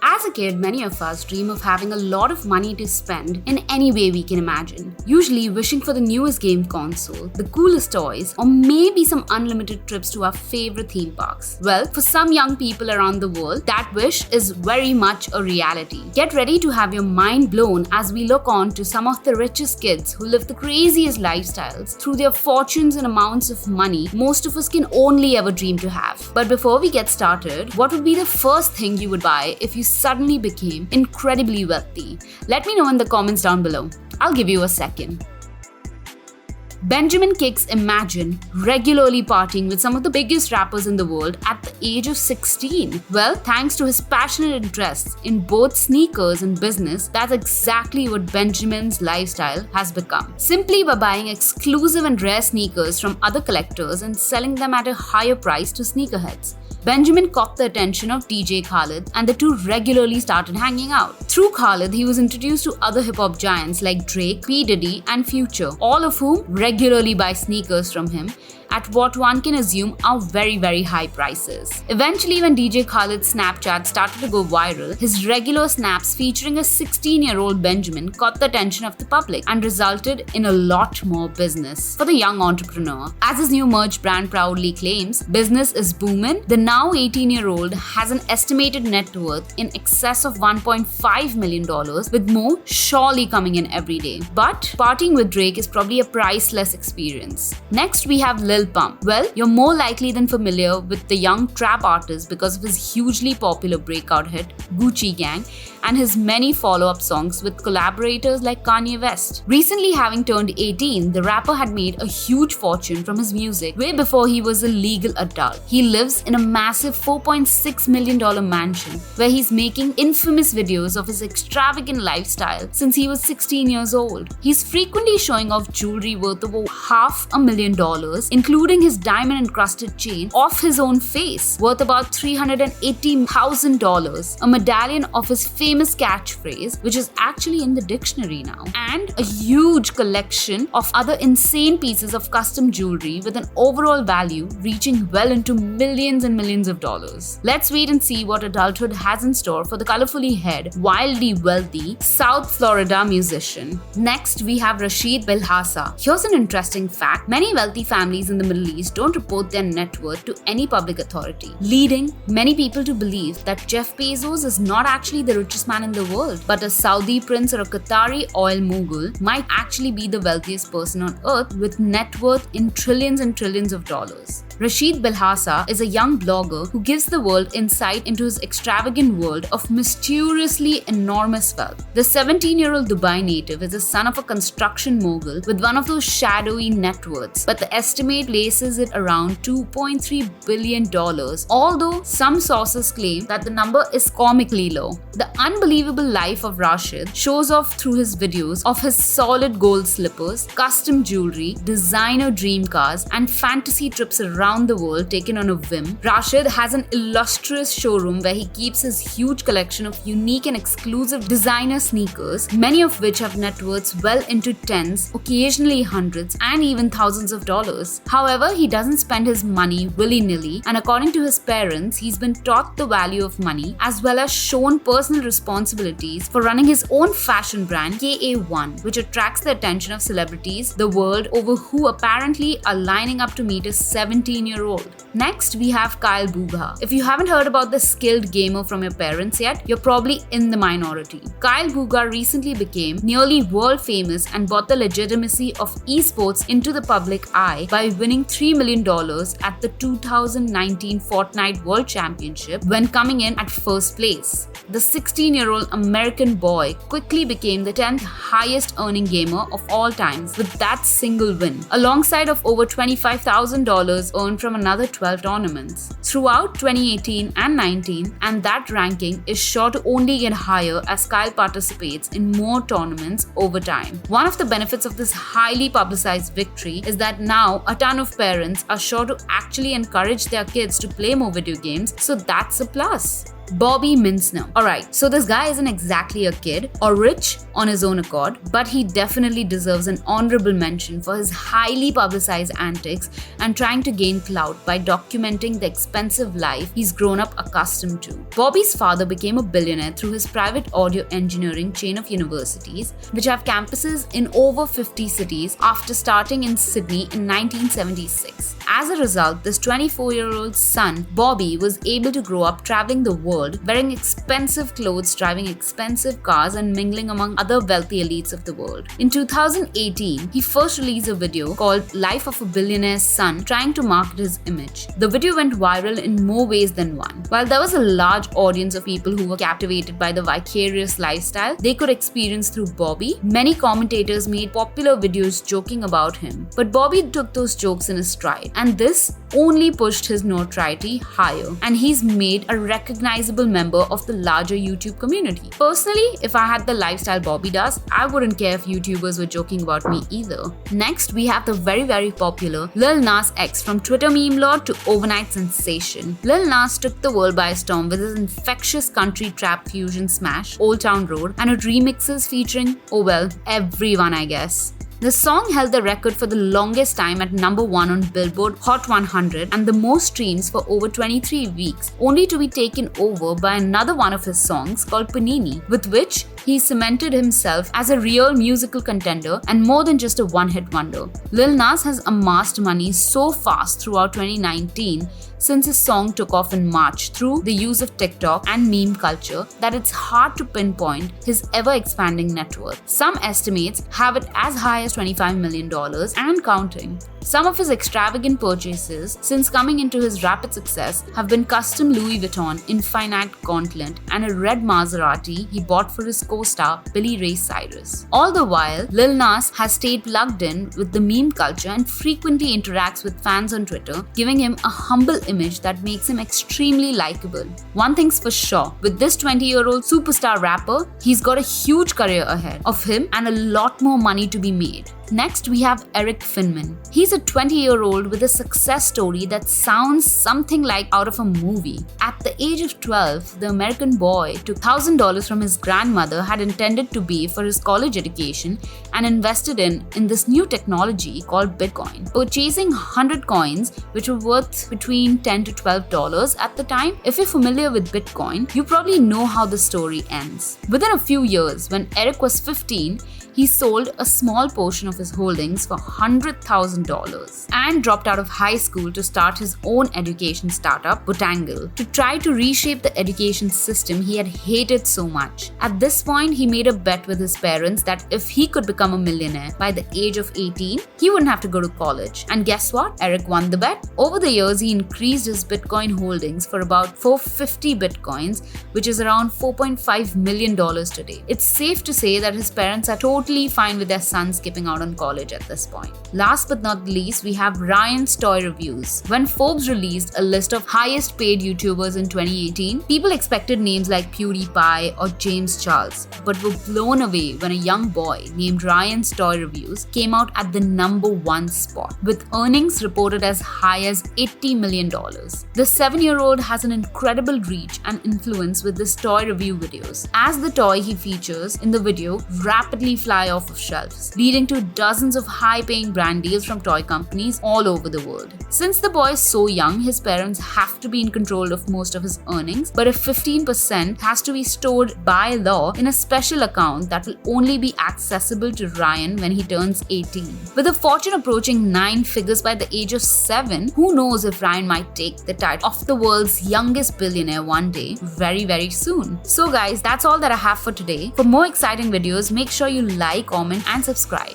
As a kid, many of us dream of having a lot of money to spend in any way we can imagine. Usually wishing for the newest game console, the coolest toys, or maybe some unlimited trips to our favorite theme parks. Well, for some young people around the world, that wish is very much a reality. Get ready to have your mind blown as we look on to some of the richest kids who live the craziest lifestyles through their fortunes and amounts of money most of us can only ever dream to have. But before we get started, what would be the first thing you would buy if you suddenly became incredibly wealthy? Let me know in the comments down below. I'll give you a second. Benjamin Kicks Imagine regularly partying with some of the biggest rappers in the world at the age of 16. Well, thanks to his passionate interests in both sneakers and business, that's exactly what Benjamin's lifestyle has become. Simply by buying exclusive and rare sneakers from other collectors and selling them at a higher price to sneakerheads, Benjamin caught the attention of DJ Khaled and the two regularly started hanging out. Through Khaled, he was introduced to other hip-hop giants like Drake, P. Diddy and Future, all of whom regularly buy sneakers from him at what one can assume are very high prices. Eventually, when DJ Khaled's Snapchat started to go viral, his regular snaps featuring a 16-year-old Benjamin caught the attention of the public and resulted in a lot more business for the young entrepreneur. As his new merch brand proudly claims, business is booming. The now 18-year-old has an estimated net worth in excess of $1.5 million, with more surely coming in every day. But partying with Drake is probably a priceless experience. Next, we have Lil Pump. Well, you're more likely than familiar with the young trap artist because of his hugely popular breakout hit, Gucci Gang, and his many follow-up songs with collaborators like Kanye West. Recently having turned 18, the rapper had made a huge fortune from his music way before he was a legal adult. He lives in a massive $4.6 million mansion where he's making infamous videos of his extravagant lifestyle since he was 16 years old. He's frequently showing off jewelry worth over $500,000, including his diamond-encrusted chain off his own face, worth about $380,000, a medallion of his famous catchphrase, which is actually in the dictionary now, and a huge collection of other insane pieces of custom jewelry with an overall value reaching well into millions and millions of dollars. Let's wait and see what adulthood has in store for the colorfully haired, wildly wealthy South Florida musician. Next, we have Rashid Belhassa. Here's an interesting fact. Many wealthy families in the Middle East don't report their net worth to any public authority, leading many people to believe that Jeff Bezos is not actually the richest man in the world, but a Saudi prince or a Qatari oil mogul might actually be the wealthiest person on earth with net worth in trillions and trillions of dollars. Rashid Belhassa is a young blogger who gives the world insight into his extravagant world of mysteriously enormous wealth. The 17-year-old Dubai native is the son of a construction mogul with one of those shadowy net worths, but the estimate places it around $2.3 billion, although some sources claim that the number is comically low. The unbelievable life of Rashid shows off through his videos of his solid gold slippers, custom jewelry, designer dream cars, and fantasy trips around the world taken on a whim. Rashid has an illustrious showroom where he keeps his huge collection of unique and exclusive designer sneakers, many of which have net worths well into tens, occasionally hundreds, and even thousands of dollars. However, he doesn't spend his money willy-nilly, and according to his parents, he's been taught the value of money as well as shown personal responsibilities for running his own fashion brand, KA1, which attracts the attention of celebrities the world over who apparently are lining up to meet a 17-year-old. Next, we have Kyle Bugha. If you haven't heard about the skilled gamer from your parents yet, you're probably in the minority. Kyle Bugha recently became nearly world famous and brought the legitimacy of esports into the public eye by winning $3 million at the 2019 Fortnite World Championship when coming in at first place. The 16-year-old American boy quickly became the 10th highest earning gamer of all times with that single win, alongside of over $25,000 earned from another 12 tournaments throughout 2018 and 19, and that ranking is sure to only get higher as Kyle participates in more tournaments over time. One of the benefits of this highly publicized victory is that now a ton of parents are sure to actually encourage their kids to play more video games, so that's a plus. Bobby Minsner. Alright, so this guy isn't exactly a kid or rich on his own accord, but he definitely deserves an honorable mention for his highly publicized antics and trying to gain clout by documenting the expensive life he's grown up accustomed to. Bobby's father became a billionaire through his private audio engineering chain of universities, which have campuses in over 50 cities after starting in Sydney in 1976. As a result, this 24-year-old son, Bobby, was able to grow up traveling the world, wearing expensive clothes, driving expensive cars, and mingling among other wealthy elites of the world. In 2018, he first released a video called Life of a Billionaire's Son, trying to market his image. The video went viral in more ways than one. While there was a large audience of people who were captivated by the vicarious lifestyle they could experience through Bobby, many commentators made popular videos joking about him. But Bobby took those jokes in his stride, and this only pushed his notoriety higher, and he's made a recognizable member of the larger YouTube community. Personally, if I had the lifestyle Bobby does, I wouldn't care if YouTubers were joking about me either. Next, we have the very popular Lil Nas X, from Twitter meme lord to overnight sensation. Lil Nas took the world by storm with his infectious country trap fusion smash, Old Town Road, and it remixes featuring, oh well, everyone I guess. The song held the record for the longest time at number 1 on Billboard Hot 100 and the most streams for over 23 weeks, only to be taken over by another one of his songs called Panini, with which he cemented himself as a real musical contender and more than just a one-hit wonder. Lil Nas has amassed money so fast throughout 2019 since his song took off in March through the use of TikTok and meme culture that it's hard to pinpoint his ever-expanding net worth. Some estimates have it as high as $25 million and counting. Some of his extravagant purchases since coming into his rapid success have been custom Louis Vuitton Infinite Gauntlet and a red Maserati he bought for his co-star Billy Ray Cyrus. All the while, Lil Nas has stayed plugged in with the meme culture and frequently interacts with fans on Twitter, giving him a humble image that makes him extremely likable. One thing's for sure, with this 20-year-old superstar rapper, he's got a huge career ahead of him and a lot more money to be made. Next, we have Eric Finman. He's a 20-year-old with a success story that sounds something like out of a movie. At the age of 12, the American boy took $1,000 from his grandmother had intended to be for his college education and invested in this new technology called Bitcoin, purchasing 100 coins which were worth between $10 to $12 at the time. If you're familiar with Bitcoin, you probably know how the story ends. Within a few years, when Eric was 15, he sold a small portion of his holdings for $100,000 and dropped out of high school to start his own education startup, Botangle, to try to reshape the education system he had hated so much. At this point, he made a bet with his parents that if he could become a millionaire by the age of 18, he wouldn't have to go to college. And guess what? Eric won the bet. Over the years, he increased his Bitcoin holdings for about 450 Bitcoins, which is around $4.5 million today. It's safe to say that his parents are totally fine with their son skipping out on college at this point. Last but not least, we have Ryan's Toy Reviews. When Forbes released a list of highest paid YouTubers in 2018, people expected names like PewDiePie or James Charles, but were blown away when a young boy named Ryan's Toy Reviews came out at the number 1 spot, with earnings reported as high as $80 million. The 7-year-old has an incredible reach and influence with his toy review videos, as the toy he features in the video rapidly flies off of shelves, leading to dozens of high-paying brand deals from toy companies all over the world. Since the boy is so young, his parents have to be in control of most of his earnings, but if 15% has to be stored by law in a special account that will only be accessible to Ryan when he turns 18. With a fortune approaching 9 figures by the age of 7, who knows if Ryan might take the title of the world's youngest billionaire one day very soon. So guys, that's all that I have for today. For more exciting videos, make sure you like, comment and subscribe.